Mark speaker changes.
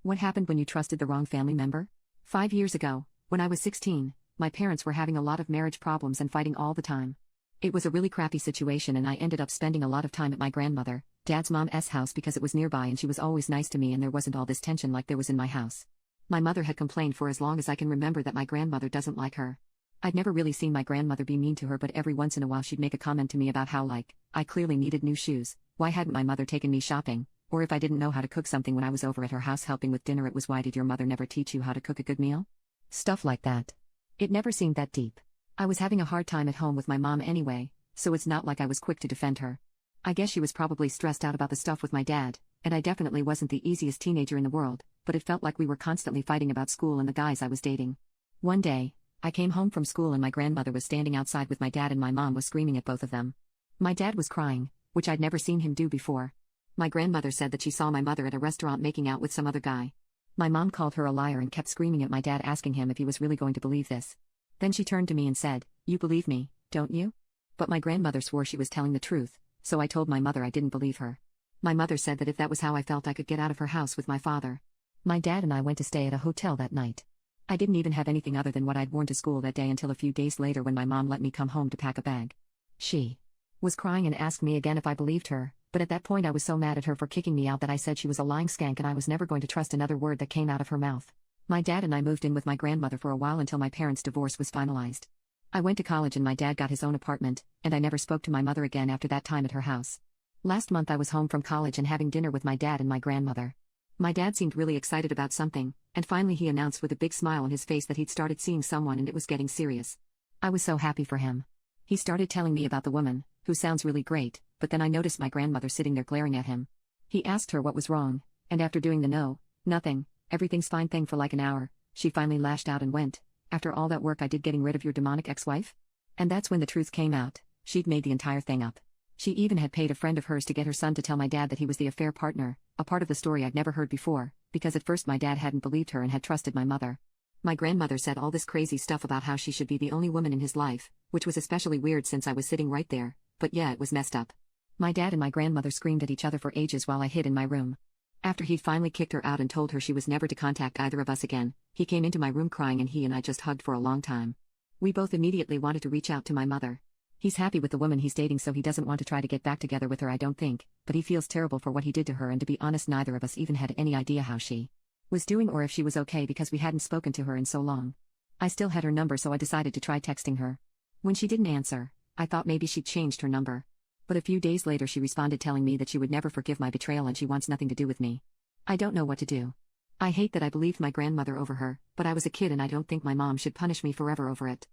Speaker 1: What happened when you trusted the wrong family member? 5 years ago, when I was 16, my parents were having a lot of marriage problems and fighting all the time. It was a really crappy situation and I ended up spending a lot of time at my grandmother, Dad's mom's house because it was nearby and she was always nice to me and there wasn't all this tension like there was in my house. My mother had complained for as long as I can remember that my grandmother doesn't like her. I'd never really seen my grandmother be mean to her, but every once in a while she'd make a comment to me about how I clearly needed new shoes, why hadn't my mother taken me shopping, or if I didn't know how to cook something when I was over at her house helping with dinner it was why did your mother never teach you how to cook a good meal? Stuff like that. It never seemed that deep. I was having a hard time at home with my mom anyway, so it's not like I was quick to defend her. I guess she was probably stressed out about the stuff with my dad, and I definitely wasn't the easiest teenager in the world, but it felt like we were constantly fighting about school and the guys I was dating. One day, I came home from school and my grandmother was standing outside with my dad and my mom was screaming at both of them. My dad was crying, which I'd never seen him do before. My grandmother said that she saw my mother at a restaurant making out with some other guy. My mom called her a liar and kept screaming at my dad asking him if he was really going to believe this. Then she turned to me and said, "You believe me, don't you?" But my grandmother swore she was telling the truth, so I told my mother I didn't believe her. My mother said that if that was how I felt I could get out of her house with my father. My dad and I went to stay at a hotel that night. I didn't even have anything other than what I'd worn to school that day until a few days later when my mom let me come home to pack a bag. She was crying and asked me again if I believed her, but at that point I was so mad at her for kicking me out that I said she was a lying skank and I was never going to trust another word that came out of her mouth. My dad and I moved in with my grandmother for a while until my parents' divorce was finalized. I went to college and my dad got his own apartment, and I never spoke to my mother again after that time at her house. Last month I was home from college and having dinner with my dad and my grandmother. My dad seemed really excited about something, and finally he announced with a big smile on his face that he'd started seeing someone and it was getting serious. I was so happy for him. He started telling me about the woman, who sounds really great, but then I noticed my grandmother sitting there glaring at him. He asked her what was wrong, and after doing the nothing, everything's fine thing for like an hour, she finally lashed out and went, "After all that work I did getting rid of your demonic ex-wife?" And that's when the truth came out. She'd made the entire thing up. She even had paid a friend of hers to get her son to tell my dad that he was the affair partner, a part of the story I'd never heard before, because at first my dad hadn't believed her and had trusted my mother. My grandmother said all this crazy stuff about how she should be the only woman in his life, which was especially weird since I was sitting right there, but yeah, it was messed up. My dad and my grandmother screamed at each other for ages while I hid in my room. After he'd finally kicked her out and told her she was never to contact either of us again, he came into my room crying and he and I just hugged for a long time. We both immediately wanted to reach out to my mother. He's happy with the woman he's dating so he doesn't want to try to get back together with her I don't think, but he feels terrible for what he did to her and to be honest neither of us even had any idea how she was doing or if she was okay because we hadn't spoken to her in so long. I still had her number so I decided to try texting her. When she didn't answer, I thought maybe she'd changed her number. But a few days later she responded telling me that she would never forgive my betrayal and she wants nothing to do with me. I don't know what to do. I hate that I believed my grandmother over her, but I was a kid and I don't think my mom should punish me forever over it.